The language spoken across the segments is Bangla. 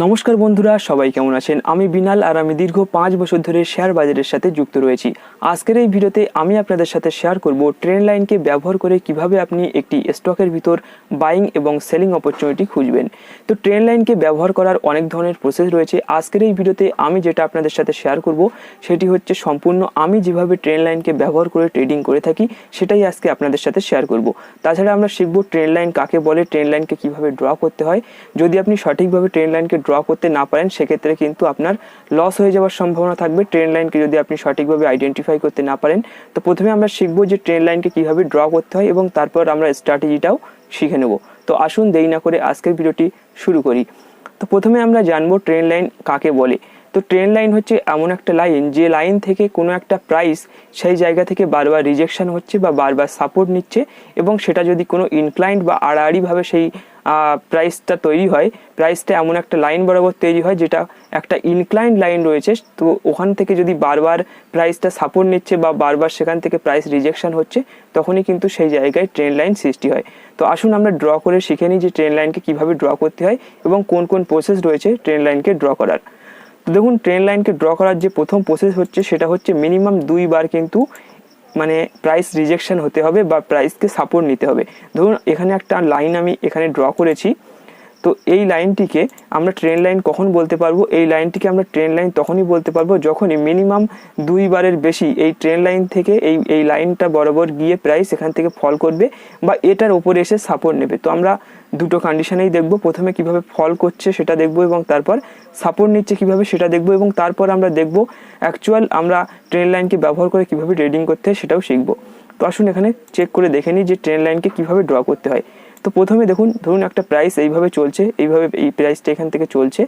নমস্কার বন্ধুরা, সবাই কেমন আছেন? আমি বিনাল আর আমি দীর্ঘ 5 বছর ধরে শেয়ার বাজারের সাথে যুক্ত রয়েছি। আজকের এই ভিডিওতে আমি আপনাদের সাথে শেয়ার করব ট্রেন্ড লাইনকে ব্যবহার করে কিভাবে আপনি একটি স্টকের ভিতর বাইং এবং সেলিং অপরচুনিটি খুঁজবেন। তো ট্রেন্ড লাইনকে ব্যবহার করার অনেক ধরনের প্রসেস রয়েছে। আজকের এই ভিডিওতে আমি যেটা আপনাদের সাথে শেয়ার করব সেটি হচ্ছে সম্পূর্ণ আমি যেভাবে ট্রেন্ড লাইনকে ব্যবহার করে ট্রেডিং করে থাকি সেটাই আজকে আপনাদের সাথে শেয়ার করব। তাছাড়া আমরা শিখব ট্রেন্ড লাইন কাকে বলে, ট্রেন্ড লাইনকে কিভাবে ড্র করতে হয়। যদি আপনি সঠিকভাবে ট্রেন্ড লাইনকে ড্র করতে না পারেন সেক্ষেত্রে কিন্তু আপনার লস হয়ে যাওয়ার সম্ভাবনা থাকবে। ট্রেন্ড লাইনকে যদি আপনি সঠিকভাবে আইডেন্টিফাই করতে না পারেন, তো প্রথমে আমরা শিখবো যে ট্রেন্ড লাইনকে কিভাবে ড্র করতে হয় এবং তারপর আমরা স্ট্র্যাটেজিটাও শিখে নেব। তো আসুন দেরি না করে আজকের ভিডিওটি শুরু করি। তো প্রথমে আমরা জানবো ট্রেন্ড লাইন কাকে বলে। তো ট্রেন্ড লাইন হচ্ছে এমন একটা লাইন যে লাইন থেকে কোনো একটা প্রাইস সেই জায়গা থেকে বারবার রিজেকশন হচ্ছে বা বারবার সাপোর্ট নিচ্ছে, এবং সেটা যদি কোনো ইনক্লাইন্ড বা আড়াআড়িভাবে সেই প্রাইসটা তৈরি হয়, প্রাইসটা এমন একটা লাইন বরাবর তৈরি হয় যেটা একটা ইনক্লাইন্ড লাইন রয়েছে, তো ওখান থেকে যদি বারবার প্রাইসটা সাপোর্ট নিচ্ছে বা বারবার সেখান থেকে প্রাইস রিজেকশন হচ্ছে, তখনই কিন্তু সেই জায়গায় ট্রেন্ড লাইন সৃষ্টি হয়। তো আসুন আমরা ড্র করে শিখে নিই যে ট্রেন্ড লাইনকে কীভাবে ড্র করতে হয় এবং কোন কোন প্রসেস রয়েছে ট্রেন্ড লাইনকে ড্র করার। তো দেখুন, ট্রেন্ড লাইনকে ড্র করার যে প্রথম প্রসেস হচ্ছে সেটা হচ্ছে মিনিমাম 2 বার কিন্তু প্রাইস রিজেকশন হতে হবে বা প্রাইসকে সাপোর্ট নিতে হবে। ধরুন এখানে একটা লাইন আমি এখানে ড্র করেছি। তো এই লাইনটিকে আমরা ট্রেন্ড লাইন কখন বলতে পারবো? এই লাইনটিকে আমরা ট্রেন্ড লাইন তখনই বলতে পারবো যখনই মিনিমাম 2 বারের বেশি এই ট্রেন্ড লাইন থেকে এই লাইনটা বরাবর গিয়ে প্রাইস এখান থেকে ফল করবে বা এটার ওপরে এসে সাপোর্ট নেবে। তো আমরা দুটো কন্ডিশনেই দেখব, প্রথমে কিভাবে ফল করছে সেটা দেখব এবং তারপর সাপোর্ট নিচ্ছে কিভাবে সেটা দেখব, এবং তারপর আমরা দেখব অ্যাকচুয়াল আমরা ট্রেন্ড লাইনকে ব্যবহার করে কিভাবে ট্রেডিং করতে হয় সেটাও শিখব। তো আসুন এখানে চেক করে দেখে নিই যে ট্রেন্ড লাইনকে কিভাবে ড্র করতে হয়। তো প্রথমে ধরুন একটা প্রাইস এইভাবে চলছে, এইভাবে এই প্রাইসটা এখান থেকে চলছে,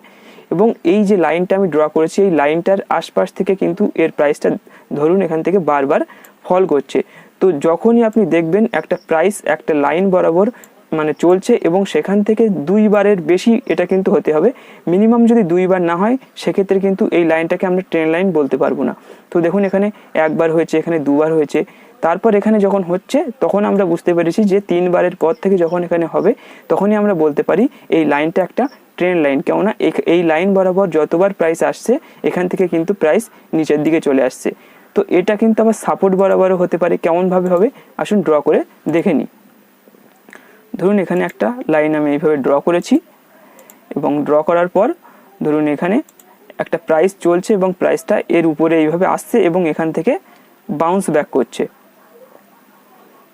এবং এই যে লাইনটা আমি ড্র করেছি এই লাইনটার আশপাশ থেকে কিন্তু এর প্রাইসটা ধরুন এখান থেকে বারবার ফল করছে। তো যখনই আপনি দেখবেন একটা প্রাইস একটা লাইন বরাবর চলছে এবং সেখান থেকে 2 বারের বেশি এটা কিন্তু হতে হবে। মিনিমাম যদি 2 বার না হয় সেক্ষেত্রে কিন্তু এই লাইনটাকে আমরা ট্রেন্ড লাইন বলতে পারবো না। তো দেখুন এখানে 1 বার হয়েছে, এখানে 2 বার হয়েছে, তারপর এখানে যখন হচ্ছে তখন আমরা বুঝতে পেরেছি যে 3 বারের পর থেকে যখন এখানে হবে তখনই আমরা বলতে পারি এই লাইনটা একটা ট্রেন্ড লাইন। কেননা এই লাইন বরাবর যতবার প্রাইস আসছে এখান থেকে কিন্তু প্রাইস নিচের দিকে চলে আসছে। তো এটা কিন্তু আবার সাপোর্ট বরাবরও হতে পারে। কেমনভাবে হবে আসুন ড্র করে দেখে নিই। ধরুন এখানে একটা লাইন আমি এইভাবে ড্র করেছি, এবং ড্র করার পর ধরুন এখানে একটা প্রাইস চলছে এবং প্রাইসটা এর উপরে এইভাবে আসছে এবং এখান থেকে বাউন্স ব্যাক করছে।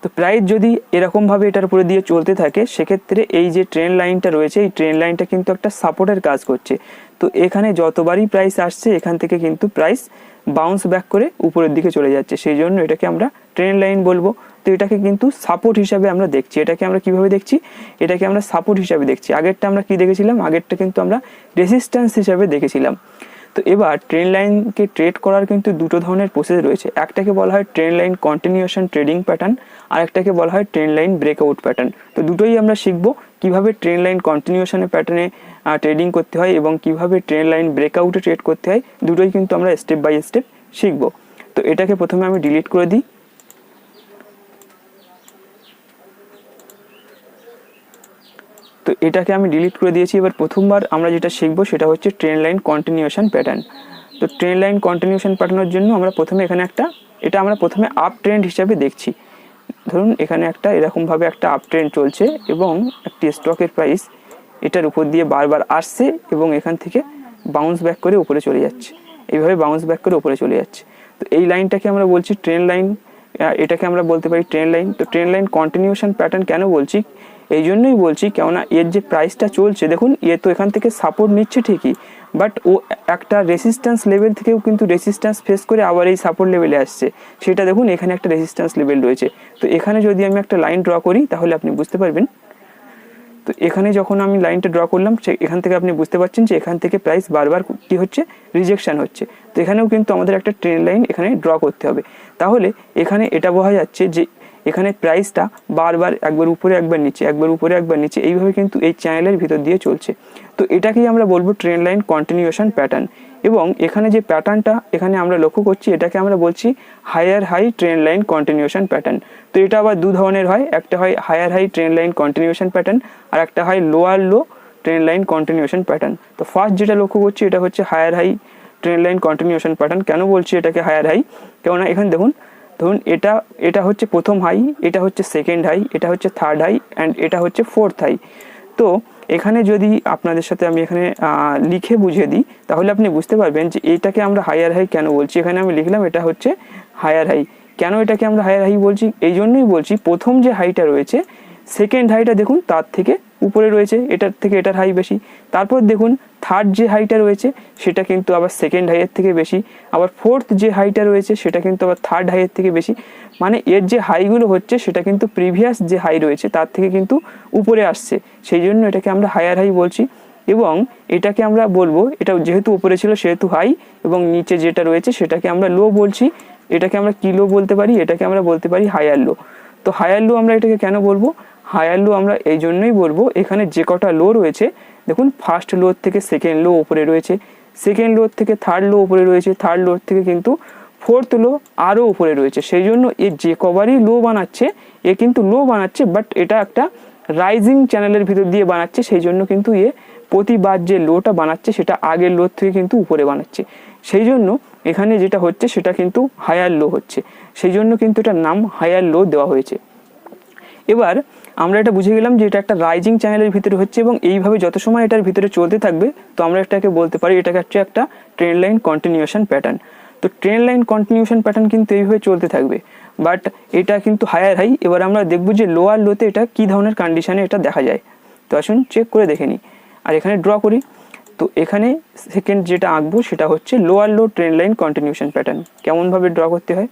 তো প্রাইস যদি এরকমভাবে এটার উপরে দিয়ে চলতে থাকে সেক্ষেত্রে এই যে ট্রেন্ড লাইনটা রয়েছে এই ট্রেন্ড লাইনটা কিন্তু একটা সাপোর্টের কাজ করছে। তো এখানে যতবারই প্রাইস আসছে এখান থেকে কিন্তু প্রাইস বাউন্স ব্যাক করে উপরের দিকে চলে যাচ্ছে, সেই জন্য এটাকে আমরা ট্রেন্ড লাইন বলবো। তো এটাকে কিন্তু সাপোর্ট হিসাবে আমরা দেখছি। এটাকে আমরা কিভাবে দেখছি? এটাকে আমরা সাপোর্ট হিসাবে দেখছি। আগেরটা আমরা কি দেখেছিলাম? আগেরটা কিন্তু আমরা রেজিস্ট্যান্স হিসাবে দেখেছিলাম। তো এবার ট্রেন্ড লাইনকে ট্রেড করার কিন্তু দুটো ধরনের প্রসেস রয়েছে। একটাকে বলা হয় trend line continuation trading pattern, আর একটাকে বলা হয় ট্রেন্ড লাইন ব্রেকআউট প্যাটার্ন। তো দুটোই আমরা শিখবো কিভাবে ট্রেন্ড লাইন কন্টিনিউশনের প্যাটার্নে ট্রেডিং করতে হয় এবং কিভাবে ট্রেন্ড লাইন ব্রেকআউটে ট্রেড করতে হয়, দুটোই কিন্তু আমরা স্টেপ বাই স্টেপ শিখবো। তো এটাকে প্রথমে আমি ডিলিট করে দিই। তো এটাকে আমি ডিলিট করে দিয়েছি। এবার প্রথমবার আমরা যেটা শিখবো সেটা হচ্ছে ট্রেন্ড লাইন কন্টিনিউশন প্যাটার্ন। তো ট্রেন্ড লাইন কন্টিনিউশন প্যাটার্নের জন্য আমরা প্রথমে এখানে এটা আমরা প্রথমে আপ ট্রেন্ড হিসাবে দেখছি। ধরুন এখানে একটা এরকমভাবে একটা আপ ট্রেন্ড চলছে এবং একটি স্টকের প্রাইস এটার উপর দিয়ে বারবার আসছে এবং এখান থেকে বাউন্স ব্যাক করে উপরে চলে যাচ্ছে, এইভাবে বাউন্স ব্যাক করে উপরে চলে যাচ্ছে। তো এই লাইনটাকে আমরা বলছি ট্রেন্ড লাইন, এটাকে আমরা বলতে পারি ট্রেন্ড লাইন। তো ট্রেন্ড লাইন কন্টিনিউশন প্যাটার্ন কেন বলছি? এই জন্যই বলছি কেননা এর যে প্রাইসটা চলছে দেখুন এ তো এখান থেকে সাপোর্ট নিচ্ছে ঠিকই, বাট ও একটা রেসিস্ট্যান্স লেভেল থেকেও কিন্তু রেসিস্ট্যান্স ফেস করে আবার এই সাপোর্ট লেভেলে আসছে। সেটা দেখুন এখানে একটা রেসিস্ট্যান্স লেভেল রয়েছে। তো এখানে যদি আমি একটা লাইন ড্র করি তাহলে আপনি বুঝতে পারবেন। তো এখানে যখন আমি লাইনটা ড্র করলাম এখান থেকে আপনি বুঝতে পারছেন যে এখান থেকে প্রাইস বারবার কি হচ্ছে, রিজেকশন হচ্ছে। তো এখানেও কিন্তু আমাদের একটা ট্রেন্ড লাইন এখানে ড্র করতে হবে। তাহলে এখানে এটা বোঝা যাচ্ছে যে এখানে প্রাইসটা বারবার একবার উপরে একবার নিচে, একবার উপরে একবার নিচে, এইভাবে কিন্তু এই চ্যানেলের ভিতর দিয়ে চলছে। তো এটাকেই আমরা বলবো ট্রেন্ড লাইন কন্টিনিউশন প্যাটার্ন। এবং এখানে যে প্যাটার্নটা এখানে আমরা লক্ষ্য করছি এটাকে আমরা বলছি higher high trend line continuation pattern. তো এটা আবার দু ধরনের হয়, একটা হয় higher high trend line continuation pattern আর একটা হয় lower low trend line continuation pattern. তো ফার্স্ট যেটা লক্ষ্য করছি এটা হচ্ছে higher high trend line continuation pattern. কেন বলছি এটাকে হায়ার হাই? কেননা এখানে ধরুন এটা হচ্ছে প্রথম হাই, এটা হচ্ছে সেকেন্ড হাই, এটা হচ্ছে থার্ড হাই অ্যান্ড এটা হচ্ছে ফোর্থ হাই। তো এখানে যদি আপনাদের সাথে আমি এখানে লিখে বুঝিয়ে দিই তাহলে আপনি বুঝতে পারবেন যে এইটাকে আমরা হায়ার হাই কেন বলছি। এখানে আমি লিখলাম এটা হচ্ছে হায়ার হাই। কেন এটাকে আমরা হায়ার হাই বলছি? এই জন্যই বলছি প্রথম যে হাইটা রয়েছে সেকেন্ড হাইটা দেখুন তার থেকে উপরে রয়েছে, এটার থেকে এটার হাই বেশি। তারপর দেখুন থার্ড যে হাইটা রয়েছে সেটা কিন্তু আবার সেকেন্ড হাইয়ের থেকে বেশি, আবার ফোর্থ যে হাইটা রয়েছে সেটা কিন্তু আবার থার্ড হাইয়ের থেকে বেশি। মানে এর যে হাইগুলো হচ্ছে সেটা কিন্তু প্রিভিয়াস যে হাই রয়েছে তার থেকে কিন্তু উপরে আসছে, সেই জন্য এটাকে আমরা হায়ার হাই বলছি। এবং এটাকে আমরা বলবো, এটা যেহেতু উপরে ছিল সেহেতু হাই, এবং নিচে যেটা রয়েছে সেটাকে আমরা লো বলছি। এটাকে আমরা কি লো বলতে পারি? এটাকে আমরা বলতে পারি হায়ার লো। তো হায়ার লো আমরা এটাকে কেন বলবো? হায়ার লো আমরা এই জন্যই বলবো, এখানে যে কটা লো রয়েছে দেখুন ফার্স্ট লোর থেকে সেকেন্ড লো উপরে রয়েছে, সেকেন্ড লোর থেকে থার্ড লো উপরে রয়েছে, থার্ড লোর থেকে কিন্তু ফোর্থ লো আরও উপরে রয়েছে। সেই জন্য এ যে কবারই লো বানাচ্ছে এ কিন্তু লো বানাচ্ছে, বাট এটা একটা রাইজিং চ্যানেলের ভিতর দিয়ে বানাচ্ছে। সেই জন্য কিন্তু এ প্রতিবার যে লোটা বানাচ্ছে সেটা আগের লোর থেকে কিন্তু উপরে বানাচ্ছে। সেই জন্য এখানে যেটা হচ্ছে সেটা কিন্তু হায়ার লো হচ্ছে, সেই জন্য কিন্তু এটার নাম হায়ার লো দেওয়া হয়েছে। এবার আমরা এটা বুঝে গেলাম যে এটা একটা রাইজিং চ্যানেলের ভিতরে হচ্ছে এবং এইভাবে যত সময় এটার ভিতরে চলতে থাকবে তো আমরা এটাকে বলতে পারি এটাকে হচ্ছে একটা ট্রেন্ড লাইন কন্টিনিউশন প্যাটার্ন। তো ট্রেন্ড লাইন কন্টিনিউশন প্যাটার্ন কিন্তু এইভাবে চলতে থাকবে, বাট এটা কিন্তু হায়ার হাই। এবার আমরা দেখব যে লোয়ার লোতে এটা কী ধরনের কন্ডিশনে এটা দেখা যায়। তো আসুন চেক করে দেখে নিই, আর এখানে ড্র করি। তো এখানে সেকেন্ড যেটা আঁকবো সেটা হচ্ছে লোয়ার লো ট্রেন্ড লাইন কন্টিনিউশন প্যাটার্ন। কেমনভাবে ড্র করতে হয়?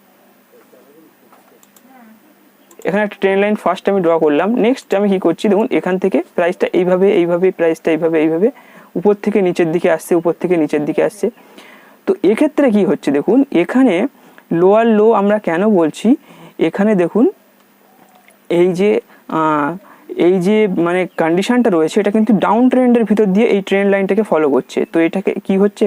এখানে একটা ট্রেন লাইন ফার্স্ট আমি ড্র করলাম। নেক্সট আমি কি করছি দেখুন, এখান থেকে প্রাইসটা এইভাবে প্রাইসটা এইভাবে উপর থেকে নিচের দিকে আসছে, উপর থেকে নিচের দিকে আসছে। তো এক্ষেত্রে কি হচ্ছে দেখুন, এখানে লোয়ার লো আমরা কেন বলছি, এখানে দেখুন এই যে মানে কন্ডিশনটা রয়েছে এটা কিন্তু ডাউন ট্রেন্ডের ভিতর দিয়ে এই ট্রেন্ড লাইনটাকে ফলো করছে। তো এটাকে কি হচ্ছে,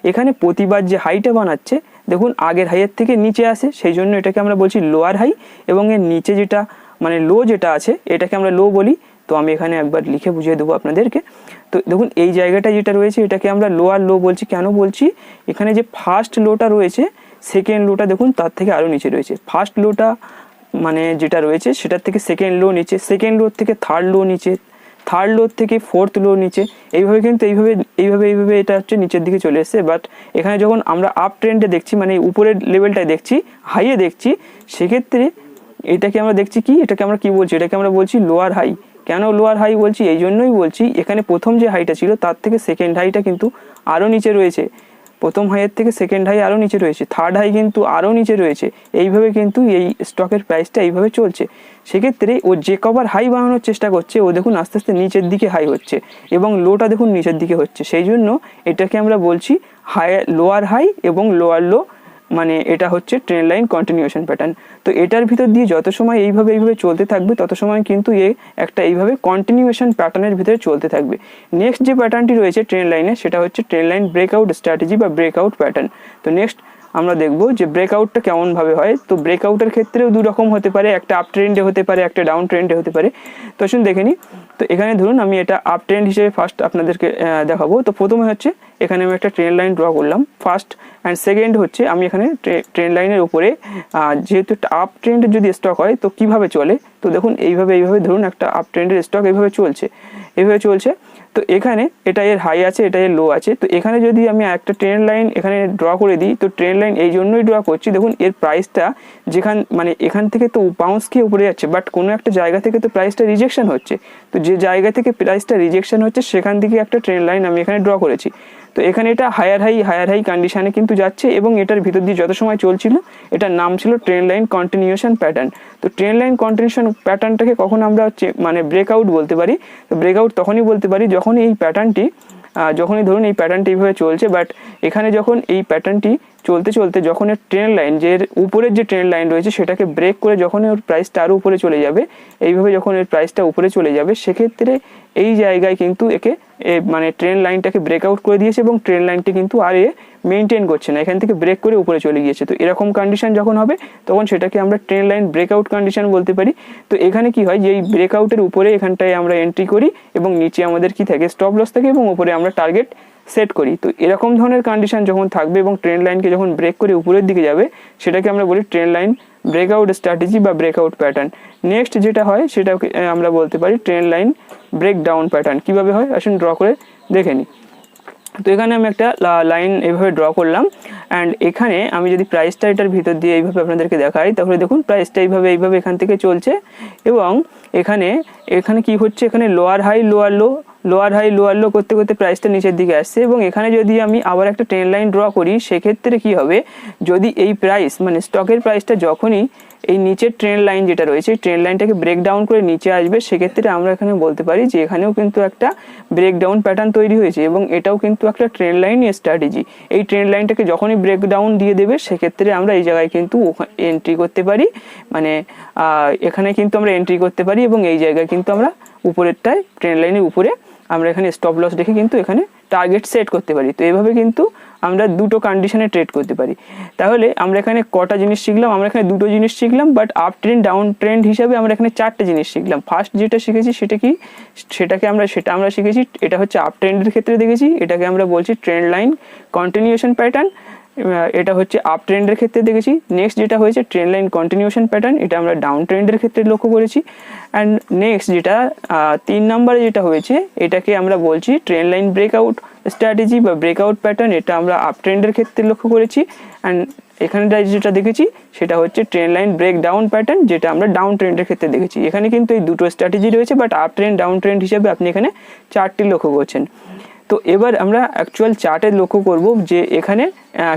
এখানে প্রতিবার যে হাইটা বানাচ্ছে দেখুন আগের হাইয়ের থেকে নিচে আসে, সেই জন্য এটাকে আমরা বলছি লোয়ার হাই। এবং এর নিচে যেটা মানে লো যেটা আছে এটাকে আমরা লো বলি। তো আমি এখানে একবার লিখে বুঝিয়ে দেবো আপনাদেরকে। তো দেখুন এই জায়গাটা যেটা রয়েছে এটাকে আমরা লোয়ার লো বলছি। কেন বলছি, এখানে যে ফার্স্ট লোটা রয়েছে সেকেন্ড লোটা দেখুন তার থেকে আরও নিচে রয়েছে। ফার্স্ট লোটা মানে যেটা রয়েছে সেটার থেকে সেকেন্ড লো নিচে, সেকেন্ড লোর থেকে থার্ড লো নিচে, থার্ড লোর থেকে ফোর্থ লো নিচে, এইভাবে কিন্তু এইভাবে এটা হচ্ছে নিচের দিকে চলে এসছে। বাট এখানে যখন আমরা আপ ট্রেন্ডে দেখছি মানে উপরের লেভেলটায় দেখছি, হাইয়ে দেখছি, সেক্ষেত্রে এটাকে আমরা দেখছি কি, এটাকে আমরা কি বলছি, এটাকে আমরা বলছি লোয়ার হাই। কেন লোয়ার হাই বলছি, এই জন্যই বলছি এখানে প্রথম যে হাইটা ছিল তার থেকে সেকেন্ড হাইটা কিন্তু আরও নিচে রয়েছে, প্রথম হাইয়ের থেকে সেকেন্ড হাই আরও নিচে রয়েছে, থার্ড হাই কিন্তু আরও নিচে রয়েছে। এইভাবে কিন্তু এই স্টকের প্রাইসটা এইভাবে চলছে। সেক্ষেত্রে ও যে কবার হাই বানানোর চেষ্টা করছে ও দেখুন আস্তে আস্তে নিচের দিকে হাই হচ্ছে এবং লোটা দেখুন নিচের দিকে হচ্ছে। সেই জন্য এটাকে আমরা বলছি লোয়ার হাই এবং লোয়ার লো, মানে এটা হচ্ছে ট্রেন্ড লাইন কন্টিনিউশন প্যাটার্ন। তো এটার ভিতর দিয়ে যত সময় এইভাবে চলতে থাকবে তত সময় কিন্তু একটা এইভাবে কন্টিনিউশন প্যাটার্নের ভিতরে চলতে থাকবে। নেক্সট যে প্যাটার্নটি রয়েছে ট্রেন্ড লাইনে সেটা হচ্ছে ট্রেন্ড লাইন ব্রেকআউট স্ট্র্যাটেজি বা ব্রেকআউট প্যাটার্ন। তো নেক্সট আমরা দেখবো যে ব্রেকআউটটা কেমনভাবে হয়। তো ব্রেকআউটের ক্ষেত্রেও দু রকম হতে পারে, একটা আপ ট্রেন্ডে হতে পারে, একটা ডাউন ট্রেন্ডে হতে পারে। তো আসুন দেখে নিই। তো এখানে ধরুন আমি এটা আপ ট্রেন্ড হিসেবে ফার্স্ট আপনাদেরকে দেখাবো। তো প্রথমে হচ্ছে এখানে আমি একটা ট্রেন্ড লাইন ড্র করলাম ফার্স্ট, অ্যান্ড সেকেন্ড হচ্ছে আমি এখানে ট্রেন্ড লাইনের উপরে যেহেতু একটা আপ ট্রেন্ডের যদি স্টক হয় তো কিভাবে চলে, তো দেখুন এইভাবে ধরুন একটা আপ ট্রেন্ডের স্টক এইভাবে চলছে। তো এখানে এটা এর হাই আছে, এটা এর লো আছে। তো এখানে যদি আমি একটা ট্রেন্ড লাইন এখানে ড্র করে দিই, তো ট্রেন্ড লাইন এই জন্যই ড্র করছি দেখুন এর প্রাইসটা মানে এখান থেকে তো বাউন্স খেয়ে উপরে যাচ্ছে, বাট কোনো একটা জায়গা থেকে তো প্রাইসটা রিজেকশন হচ্ছে। তো যে জায়গা থেকে প্রাইসটা রিজেকশন হচ্ছে সেখান থেকে একটা ট্রেন্ড লাইন আমি এখানে ড্র করেছি। তো এখানে এটা হায়ার হাই কন্ডিশনে কিন্তু যাচ্ছে এবং এটার ভিতর দিয়ে যত সময় চলছিল এটার নাম ছিল ট্রেন্ড লাইন কন্টিনিউশন প্যাটার্ন। তো ট্রেন্ড লাইন কন্টিনিউশন প্যাটার্নটাকে কখন আমরা মানে ব্রেকআউট বলতে পারি, তো ব্রেকআউট তখনই বলতে পারি যখন এই প্যাটার্নটি যখনই ধরুন এই প্যাটার্নটি এইভাবে চলছে, বাট এখানে যখন এই প্যাটার্নটি চলতে যখন এর ট্রেন্ড লাইন যে উপরের যে ট্রেন্ড লাইন রয়েছে সেটাকে ব্রেক করে যখন ওর প্রাইসটা আরও উপরে চলে যাবে, এইভাবে যখন এর প্রাইসটা উপরে চলে যাবে সেক্ষেত্রে এই জায়গায় কিন্তু একে মানে ট্রেন লাইনটাকে ব্রেকআউট করে দিয়েছে এবং ট্রেন লাইনটি কিন্তু আর মেনটেন করছে না, এখান থেকে ব্রেক করে উপরে চলে গিয়েছে। তো এরকম কন্ডিশন যখন হবে তখন সেটাকে আমরা ট্রেন লাইন ব্রেকআউট কন্ডিশন বলতে পারি। তো এখানে কি হয় যে এই ব্রেকআউটের উপরে এখানটায় আমরা এন্ট্রি করি এবং নিচে আমাদের কি থাকে, স্টপ লস থাকে এবং উপরে আমরা টার্গেট সেট করি। তো এরকম ধরনের কন্ডিশন যখন থাকবে এবং ট্রেন লাইনকে যখন ব্রেক করে উপরের দিকে যাবে সেটাকে আমরা বলি ট্রেন লাইন ব্রেকআউট স্ট্র্যাটেজি বা ব্রেকআউট প্যাটার্ন। নেক্সট যেটা হয় সেটাকে আমরা বলতে পারি ট্রেন লাইন ব্রেকডাউন প্যাটার্ন। কিভাবে হয় আসুন ড্র করে দেখে নিই। তো এখানে আমি একটা লাইন এইভাবে ড্র করলাম অ্যান্ড এখানে আমি যদি প্রাইসটা এটার ভিতর দিয়ে এইভাবে আপনাদেরকে দেখাই তাহলে দেখুন প্রাইসটা এইভাবে এখান থেকে চলছে এবং এখানে কি হচ্ছে, এখানে লোয়ার হাই লোয়ার লো করতে করতে প্রাইসটা নিচের দিকে আসছে এবং এখানে যদি আমি আবার একটা ট্রেন লাইন ড্র করি সেক্ষেত্রে কি হবে, যদি এই প্রাইস মানে স্টকের প্রাইসটা যখনই এই নিচের ট্রেন লাইন যেটা রয়েছে ট্রেন লাইনটাকে ব্রেকডাউন করে নিচে আসবে সেক্ষেত্রে আমরা এখানে বলতে পারি যে এখানেও কিন্তু একটা ব্রেকডাউন প্যাটার্ন তৈরি হয়েছে এবং এটাও কিন্তু একটা ট্রেন লাইন স্ট্র্যাটেজি। এই ট্রেন লাইনটাকে যখনই ব্রেকডাউন দিয়ে দেবে সেক্ষেত্রে আমরা এই জায়গায় কিন্তু এন্ট্রি করতে পারি, মানে এখানে কিন্তু আমরা এন্ট্রি করতে পারি এবং এই জায়গায় কিন্তু আমরা উপরেরটায় ট্রেন লাইনের উপরে আমরা এখানে স্টপ লস রেখে কিন্তু এখানে টার্গেট সেট করতে পারি। তো এইভাবে কিন্তু আমরা দুটো কন্ডিশনে ট্রেড করতে পারি। তাহলে আমরা এখানে কটা জিনিস শিখলাম, আমরা এখানে দুটো জিনিস শিখলাম, but up trend down trend হিসাবে আমরা এখানে চারটে জিনিস শিখলাম। ফার্স্ট যেটা শিখেছি সেটা আমরা শিখেছি, এটা হচ্ছে আপ ট্রেন্ডের ক্ষেত্রে দেখেছি, এটাকে আমরা বলছি ট্রেন্ড লাইন কন্টিনিউশন প্যাটার্ন, এটা হচ্ছে আপ ট্রেন্ডের ক্ষেত্রে দেখেছি। নেক্সট যেটা হয়েছে ট্রেন্ড লাইন কন্টিনিউশন প্যাটার্ন, এটা আমরা ডাউন ট্রেন্ডের ক্ষেত্রে লক্ষ্য করেছি। অ্যান্ড নেক্সট যেটা 3 নম্বরে যেটা হয়েছে এটাকে আমরা বলছি ট্রেন্ড লাইন ব্রেকআউট স্ট্র্যাটেজি বা ব্রেকআউট প্যাটার্ন, এটা আমরা আপ ট্রেন্ডের ক্ষেত্রে লক্ষ্য করেছি। অ্যান্ড এখানে যেটা দেখেছি সেটা হচ্ছে trend line break down pattern, যেটা আমরা ডাউন ট্রেন্ডের ক্ষেত্রে দেখেছি। এখানে কিন্তু এই দুটো স্ট্র্যাটেজি রয়েছে, but up trend down trend হিসেবে আপনি এখানে চারটি লক্ষ্য করছেন। তো এবার আমরা অ্যাকচুয়াল চার্টে লক্ষ্য করব যে এখানে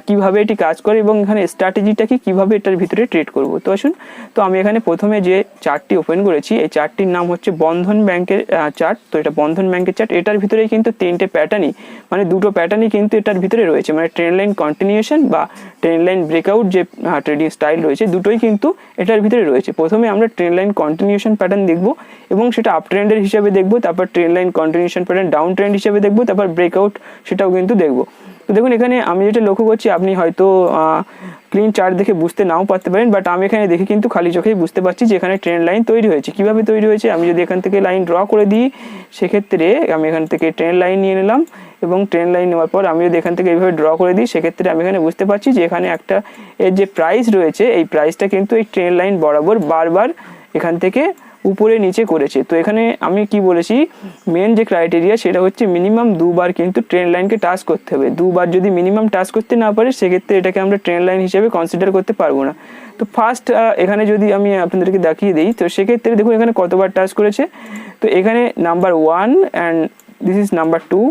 কিভাবে এটি কাজ করে এবং এখানে স্ট্র্যাটেজিটাকে কিভাবে এটার ভিতরে ট্রেড করব। তো আসুন, তো আমি এখানে প্রথমে যে চার্টটি ওপেন করেছি এই চার্টটির নাম হচ্ছে বন্ধন ব্যাংকের চার্ট। তো এটা বন্ধন ব্যাংকের চার্ট, এটার ভিতরেই কিন্তু তিনটে প্যাটার্নই মানে দুটো প্যাটার্নই কিন্তু এটার ভিতরে রয়েছে, মানে ট্রেন্ড লাইন কন্টিনিউশন বা ট্রেন্ড লাইন ব্রেকআউট যে ট্রেডিং স্টাইল রয়েছে দুটোই কিন্তু এটার ভিতরে রয়েছে। প্রথমে আমরা ট্রেন্ড লাইন কন্টিনিউশন প্যাটার্ন দেখব এবং সেটা আপ ট্রেন্ডের হিসাবে দেখব, তারপর trend line continuation pattern down trend হিসাবে দেখব, তারপর ব্রেকআউট সেটাও কিন্তু দেখব। তো দেখুন এখানে আমি যেটা লক্ষ্য করছি, আপনি হয়তো ক্লিন চার্ট দেখে বুঝতে নাও পারতে পারেন, বাট আমি এখানে দেখে কিন্তু খালি চোখেই বুঝতে পারছি যে এখানে ট্রেন্ড লাইন তৈরি হয়েছে। কিভাবে তৈরি হয়েছে, আমি যদি এখান থেকে লাইন ড্র করে দিই সেক্ষেত্রে আমি এখান থেকে ট্রেন্ড লাইন নিয়ে নিলাম এবং ট্রেন্ড লাইন নেওয়ার পর আমি যদি এখান থেকে এইভাবে ড্র করে দিই সেক্ষেত্রে আমি এখানে বুঝতে পারছি যে এখানে একটা এর যে প্রাইস রয়েছে এই প্রাইসটা কিন্তু এই ট্রেন্ড লাইন বরাবর বারবার এখান থেকে উপরে নিচে করেছে। তো এখানে আমি কি বলেছি, মেন যে ক্রাইটেরিয়া সেটা হচ্ছে মিনিমাম দুবার কিন্তু ট্রেন্ড লাইনকে টাচ করতে হবে। দুবার যদি মিনিমাম টাচ করতে না পারে সেক্ষেত্রে এটাকে আমরা ট্রেন্ড লাইন হিসেবে কনসিডার করতে পারবো না। তো ফার্স্ট এখানে যদি আমি আপনাদেরকে দেখিয়ে দিই তো সেক্ষেত্রে দেখুন এখানে কতবার টাচ করেছে। তো এখানে number 1 and this is number 2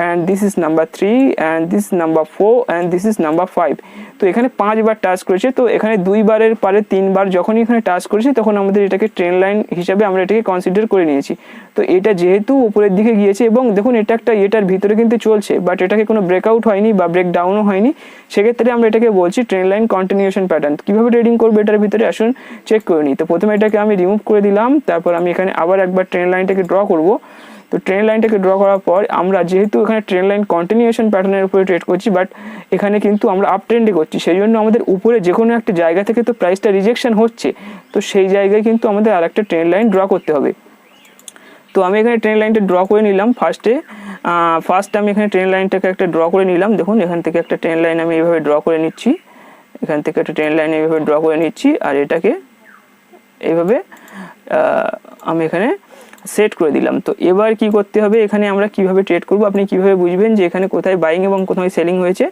and this is number 3 and this is number 4 and this is number 5। তো এখানে 5 বার টাচ করেছে। তো এখানে 2 বারের পরে 3 বার যখনই এখানে টাচ করেছে তখন আমাদের এটাকে ট্রেন্ড লাইন হিসাবে আমরা এটাকে কনসিডার করে নিয়েছি। তো এটা যেহেতু উপরের দিকে গিয়েছে এবং দেখুন এটা একটা এটার ভিতরে কিন্তু চলছে, বাট এটাকে কোনো ব্রেকআউট হয়নি বা ব্রেক ডাউনও হয়নি, সেক্ষেত্রে আমরা এটাকে বলছি ট্রেন্ড লাইন কন্টিনিউশন প্যাটার্ন। কীভাবে ট্রেডিং করবো এটার ভিতরে আসুন চেক করে নিই। তো প্রথমে এটাকে আমি রিমুভ করে দিলাম, তারপর আমি এখানে আবার একবার ট্রেন্ড লাইনটাকে ড্র করবো। তো ট্রেন্ড লাইনটাকে ড্র করার পর আমরা যেহেতু এখানে ট্রেন্ড লাইন কন্টিনিউশন প্যাটার্নের উপরে ট্রেড করছি, বাট এখানে কিন্তু আমরা আপ ট্রেন্ডে করছি, সেই জন্য আমাদের উপরে যে কোনো একটা জায়গা থেকে তো প্রাইসটা রিজেকশন হচ্ছে, তো সেই জায়গায় কিন্তু আমাদের আর একটা ট্রেন্ড লাইন ড্র করতে হবে। তো আমি এখানে ট্রেন্ড লাইনটা ড্র করে নিলাম। ফার্স্ট আমি এখানে ট্রেন্ড লাইনটাকে একটা ড্র করে নিলাম। দেখুন এখান থেকে একটা ট্রেন্ড লাইন আমি এইভাবে ড্র করে নিচ্ছি, এখান থেকে একটা ট্রেন্ড লাইন এইভাবে ড্র করে নিচ্ছি আর এটাকে এইভাবে আমি এখানে সেট করে দিলাম। তো এবার কি করতে হবে, এখানে আমরা কিভাবে ট্রেড করব, আপনি কিভাবে বুঝবেন যে এখানে কোথায় বাইং এবং কোথায় সেলিং হয়েছে।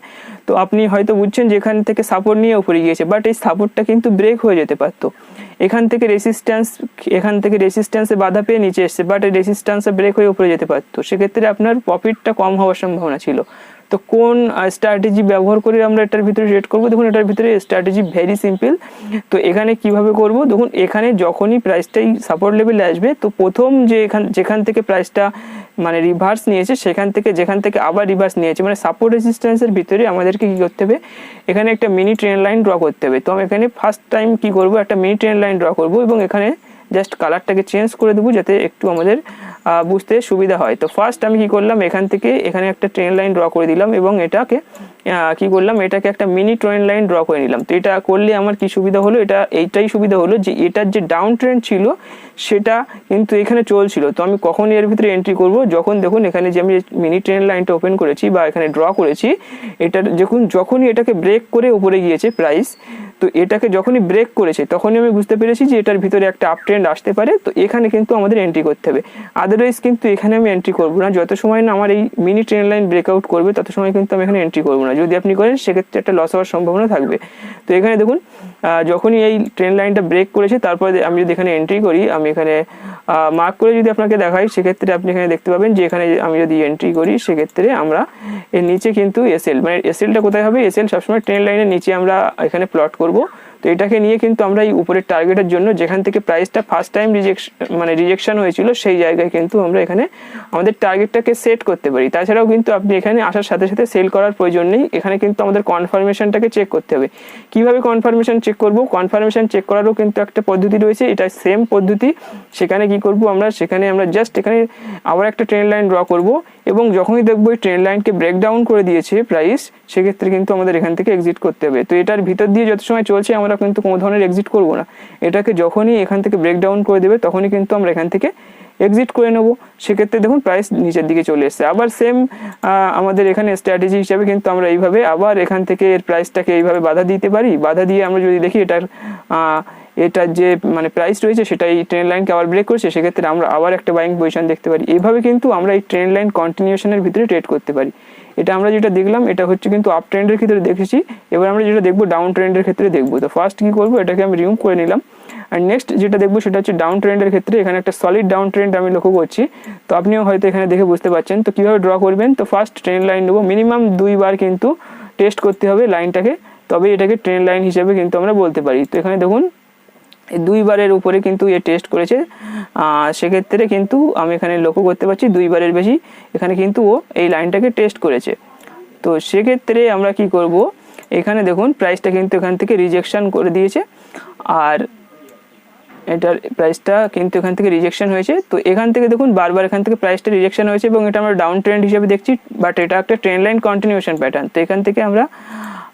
তো আপনি হয়তো বুঝছেন যে এখান থেকে সাপোর্ট নিয়ে উপরে গিয়েছে, বাট এই সাপোর্টটা কিন্তু ব্রেক হয়ে যেতে পারতো। এখান থেকে রেসিস্ট্যান্সে বাধা পেয়ে নিচে এসছে, বাট এই রেসিস্ট্যান্সে ব্রেক হয়ে উপরে যেতে পারতো, সেক্ষেত্রে আপনার প্রফিটটা কম হওয়ার সম্ভাবনা ছিল। তো কোন স্ট্র্যাটেজি ব্যবহার করে আমরা এটার ভিতরে ট্রেড করবো, দেখুন এটার ভিতরে স্ট্র্যাটেজি ভেরি সিম্পল। তো এখানে কিভাবে করব, দেখুন এখানে যখনই প্রাইসটাই সাপোর্ট লেভেলে আসবে তো প্রথম যে যেখান থেকে প্রাইসটা মানে রিভার্স নিয়েছে যেখান থেকে আবার রিভার্স নিয়েছে, মানে সাপোর্ট রেজিস্ট্যান্সের ভিতরে আমাদেরকে কি করতে হবে, এখানে একটা মিনি ট্রেন্ড লাইন ড্র করতে হবে। তো আমি এখানে ফার্স্ট টাইম কি করব, একটা মিনি ট্রেন্ড লাইন ড্র করব এবং এখানে জাস্ট কালারটাকে চেঞ্জ করে দেবো যাতে একটু আমাদের বুঝতে সুবিধা হয়। তো ফার্স্ট আমি কি করলাম, এখান থেকে এখানে একটা ট্রেন লাইন ড্র করে দিলাম এবং এটাকে কি করলাম, এটাকে একটা মিনি ট্রেন লাইন ড্র করে নিলাম। তো এটা করলে আমার কি সুবিধা হলো, এইটাই সুবিধা হলো যে এটার যে ডাউন ট্রেন্ড ছিল সেটা কিন্তু এখানে চলছিল। তো আমি কখন এর ভিতরে এন্ট্রি করব, যখন দেখুন এখানে যে আমি মিনি ট্রেন লাইনটা ওপেন করেছি বা এখানে ড্র করেছি, এটার যখনই এটাকে ব্রেক করে উপরে গিয়েছে প্রাইস, তো এটাকে যখনই ব্রেক করেছে তখনই আমি বুঝতে পেরেছি যে এটার ভিতরে একটা আপ ট্রেন্ড আসতে পারে। তো এখানে কিন্তু আমাদের এন্ট্রি করতে হবে, আদারওয়াইজ কিন্তু এখানে আমি এন্ট্রি করবো না। যত সময় না আমার এই মিনি ট্রেন লাইন ব্রেকআউট করবে তত সময় কিন্তু আমি এখানে এন্ট্রি করবো না। যদি আপনি করেন সেক্ষেত্রে একটা লস হওয়ার সম্ভাবনা থাকবে। তো এখানে দেখুন যখনই এই ট্রেন লাইনটা ব্রেক করেছে তারপরে আমি যদি এখানে এন্ট্রি করি, আমি এখানে মার্ক করে যদি আপনাকে দেখাই, সেক্ষেত্রে আপনি এখানে দেখতে পাবেন যে এখানে আমি যদি এন্ট্রি করি সেক্ষেত্রে আমরা এর নিচে কিন্তু এসএল, মানে এসএলটা কোথায় হবে, এসএল সবসময় ট্রেন লাইনের নিচে আমরা এখানে প্লট করব। তো এটাকে নিয়ে কিন্তু আমরা এই উপরের টার্গেটের জন্য যেখান থেকে প্রাইসটা ফার্স্ট টাইম রিজেকশন হয়েছিল সেই জায়গায় কিন্তু আমরা এখানে আমাদের টার্গেটটাকে সেট করতে পারি। তাছাড়াও কিন্তু আপনি এখানে আসার সাথে সাথে সেল করার প্রয়োজন নেই, এখানে কিন্তু আমাদের কনফার্মেশনটাকে চেক করতে হবে। কিভাবে কনফার্মেশন চেক করব, কনফার্মেশন চেক করারও কিন্তু একটা পদ্ধতি রয়েছে, এটা সেম পদ্ধতি। সেখানে কি করব আমরা, সেখানে আমরা জাস্ট এখানে আবার একটা ট্রেন লাইন ড্র করব এবং যখনই দেখবো এই ট্রেন লাইনকে ব্রেকডাউন করে দিয়েছে প্রাইস, সেক্ষেত্রে কিন্তু আমাদের এখান থেকে এক্সিট করতে হবে। তো এটার ভিতর দিয়ে যত সময় চলছে আমরা কিন্তু কোনো ধরনের এক্সিট করব না, এটাকে যখনই এখান থেকে ব্রেকডাউন করে দেবে তখনই কিন্তু আমরা এখান থেকে এক্সিট করে নেব। সেক্ষেত্রে দেখুন প্রাইস নিচের দিকে চলে এসছে। আবার সেম আমাদের এখানে স্ট্র্যাটেজি হিসাবে কিন্তু আমরা এইভাবে আবার এখান থেকে এর প্রাইসটাকে এইভাবে বাধা দিতে পারি। বাধা দিয়ে আমরা যদি দেখি এটার যে মানে প্রাইস রয়েছে সেটাই ট্রেন লাইনকে আবার ব্রেক করছে, সেক্ষেত্রে আমরা আবার একটা বাইং পজিশন দেখতে পারি। এইভাবে কিন্তু আমরা এই ট্রেন লাইন কন্টিনিউশনের ভিতরে ট্রেড করতে পারি। এটা আমরা যেটা দেখলাম এটা হচ্ছে কিন্তু আপ ট্রেন্ডের ক্ষেত্রে দেখেছি, এবার আমরা যেটা দেখবো ডাউন ট্রেন্ডের ক্ষেত্রে দেখবো। তো ফার্স্ট কি করবো, এটাকে আমি রিমুভ করে নিলাম। আর নেক্সট যেটা দেখবো সেটা হচ্ছে ডাউন ট্রেন্ডের ক্ষেত্রে এখানে একটা সলিড ডাউন ট্রেন্ড আমি লক্ষ্য করছি। তো আপনিও হয়তো এখানে দেখে বুঝতে পারছেন। তো কিভাবে ড্র করবেন, তো ফার্স্ট ট্রেন লাইন নেবো, মিনিমাম 2 বার কিন্তু টেস্ট করতে হবে লাইনটাকে, তবে এটাকে ট্রেন লাইন হিসেবে কিন্তু আমরা বলতে পারি। তো এখানে দেখুন 2 বারের উপরে কিন্তু এ টেস্ট করেছে, সেক্ষেত্রে কিন্তু আমি এখানে লক্ষ্য করতে পারছি 2 বারের বেশি এখানে কিন্তু ও এই লাইনটাকে টেস্ট করেছে। তো সেক্ষেত্রে আমরা কি করব, এখানে দেখুন প্রাইসটা কিন্তু এখান থেকে রিজেকশন করে দিয়েছে, আর এটার প্রাইসটা কিন্তু এখান থেকে রিজেকশন হয়েছে। তো এখান থেকে দেখুন বারবার এখান থেকে প্রাইসটা রিজেকশন হয়েছে এবং এটা আমরা ডাউন ট্রেন্ড হিসেবে দেখছি, বাট এটা একটা ট্রেন লাইন কন্টিনিউশন প্যাটার্ন। তো এখান থেকে আমরা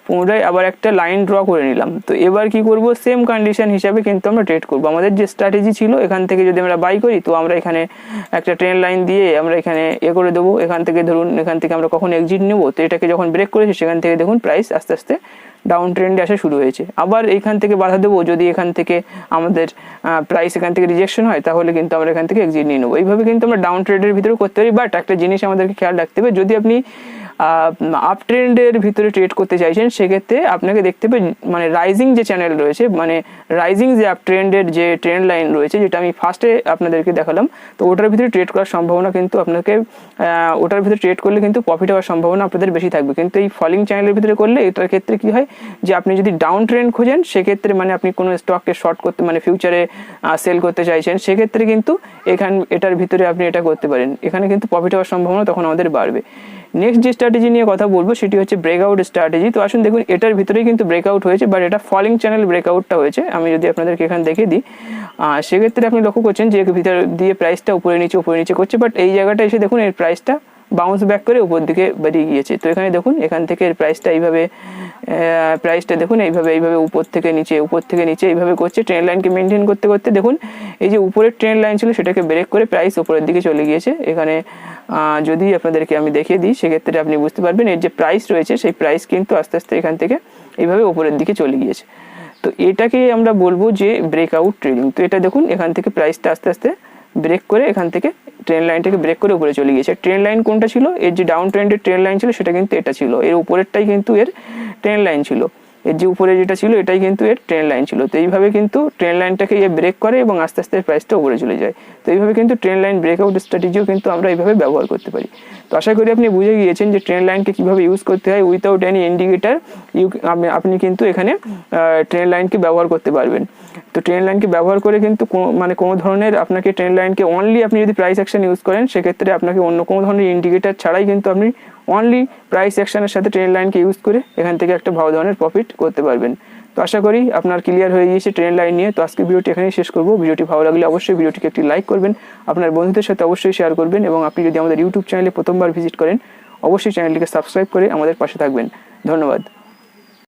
পুনরায় আবার একটা লাইন ড্র করে নিলাম। তো এবার কি করব, সেম কন্ডিশন হিসাবে কিন্তু আমরা ট্রেড করব। আমাদের যে স্ট্র্যাটেজি ছিল এখান থেকে যদি আমরা বাই করি, তো আমরা এখানে একটা ট্রেন লাইন দিয়ে আমরা এখানে করে দেবো। এখান থেকে ধরুন এখান থেকে আমরা কখন এক্সিট নেব, তো এটাকে যখন ব্রেক করেছি সেখান থেকে দেখুন প্রাইস আস্তে আস্তে ডাউন ট্রেন্ডে আসা শুরু হয়েছে। আবার এইখান থেকে বাধা দেবো, যদি এখান থেকে আমাদের প্রাইস এখান থেকে রিজেকশন হয় তাহলে কিন্তু আমরা এখান থেকে এক্সিট নিয়ে নেবো। এইভাবে কিন্তু আমরা ডাউন ট্রেন্ডের ভিতরে করতে পারি। বাট একটা জিনিস আমাদেরকে খেয়াল রাখতে হবে, যদি আপনি আপ ট্রেন্ডের ভিতরে ট্রেড করতে চাইছেন সেক্ষেত্রে আপনাকে দেখতে হবে মানে রাইজিং যে চ্যানেল রয়েছে, মানে রাইজিং যে আপ ট্রেন্ডের যে ট্রেন্ড লাইন রয়েছে যেটা আমি ফার্স্টে আপনাদেরকে দেখালাম, তো ওটার ভিতরে ট্রেড করার সম্ভাবনা কিন্তু আপনাকে ওটার ভিতরে ট্রেড করলে কিন্তু প্রফিট হওয়ার সম্ভাবনা আপনাদের বেশি থাকবে। কিন্তু এই ফলিং চ্যানেলের ভিতরে করলে এটার ক্ষেত্রে কি হয় যে আপনি যদি ডাউন ট্রেন্ড খোঁজেন সেক্ষেত্রে মানে আপনি কোনো স্টককে শর্ট করতে মানে ফিউচারে সেল করতে চাইছেন, সেক্ষেত্রে কিন্তু এটার ভিতরে আপনি এটা করতে পারেন, এখানে কিন্তু প্রফিট হওয়ার সম্ভাবনা তখন আমাদের বাড়বে। নেক্সট যে স্ট্র্যাটেজি নিয়ে কথা বলবো সেটি হচ্ছে ব্রেকআউট স্ট্র্যাটেজি। তো আসুন দেখুন এটার ভিতরেই কিন্তু ব্রেকআউট হয়েছে, বাট এটা ফলিং চ্যানেল ব্রেকআউটটা হয়েছে। আমি যদি আপনাদেরকে এখানে দেখিয়ে দিই, সেক্ষেত্রে আপনি লক্ষ্য করছেন যে ভিতর দিয়ে প্রাইসটা উপরে নিচে করছে, বাট এই জায়গাটা এসে দেখুন এর প্রাইসটা বাউন্স ব্যাক করে উপর দিকে বেরিয়ে গিয়েছে। তো এখানে দেখুন এখান থেকে এর প্রাইসটা এইভাবে দেখুন এইভাবে উপর থেকে নিচে এইভাবে করছে। ট্রেন লাইনকে মেনটেন করতে করতে দেখুন এই যে উপরের ট্রেন লাইন ছিল সেটাকে ব্রেক করে প্রাইস উপরের দিকে চলে গিয়েছে। এখানে যদি আপনাদেরকে আমি দেখিয়ে দিই সেক্ষেত্রে আপনি বুঝতে পারবেন এর যে প্রাইস রয়েছে সেই প্রাইস কিন্তু আস্তে আস্তে এখান থেকে এইভাবে উপরের দিকে চলে গিয়েছে। তো এটাকে আমরা বলবো যে ব্রেকআউট ট্রেডিং। তো এটা দেখুন এখান থেকে প্রাইসটা আস্তে আস্তে ব্রেক করে এখান থেকে ট্রেন লাইনটাকে ব্রেক করে উপরে চলে গিয়েছে। ট্রেন লাইন কোনটা ছিল, এর যে ডাউন ট্রেন্ডের ট্রেন লাইন ছিল সেটা কিন্তু এটা ছিল, এর উপরেরটাই কিন্তু এর ট্রেন লাইন ছিল, এর যে উপরে যেটা ছিল এটাই কিন্তু এর ট্রেন লাইন ছিল। তো এইভাবে কিন্তু ট্রেন লাইনটাকে ব্রেক করে এবং আস্তে আস্তে প্রাইসটা উপরে চলে যায়। তো এইভাবে কিন্তু ট্রেন লাইন ব্রেকআউট স্ট্র্যাটেজিও কিন্তু আমরা এইভাবে ব্যবহার করতে পারি। তো আশা করি আপনি বুঝে গিয়েছেন যে ট্রেন লাইনকে কীভাবে ইউজ করতে হয় উইথাউট এনি ইন্ডিকেটার। আপনি কিন্তু এখানে ট্রেন লাইনকে ব্যবহার করতে পারবেন। তো ট্রেন লাইনকে ব্যবহার করে কিন্তু কোনো ধরনের আপনাকে ট্রেন লাইনকে অনলি আপনি যদি প্রাইস অ্যাকশন ইউজ করেন সেক্ষেত্রে আপনাকে অন্য কোনো ধরনের ইন্ডিকেটার ছাড়াই কিন্তু আপনি অনলি প্রাইস অ্যাকশনের সাথে ট্রেন লাইনকে ইউজ করে এখান থেকে একটা ভালো ধরনের প্রফিট করতে পারবেন। তো আশা করি আপনার ক্লিয়ার হয়ে গিয়েছে ট্রেন লাইন নিয়ে। তো আজকে ভিডিওটি এখানেই শেষ করব। ভিডিওটি ভালো লাগলে অবশ্যই ভিডিওটিকে একটি লাইক করবেন, আপনার বন্ধুদের সাথে অবশ্যই শেয়ার করবেন, এবং আপনি যদি আমাদের ইউটিউব চ্যানেলে প্রথমবার ভিজিট করেন অবশ্যই চ্যানেলটিকে সাবস্ক্রাইব করে আমাদের পাশে থাকবেন। ধন্যবাদ।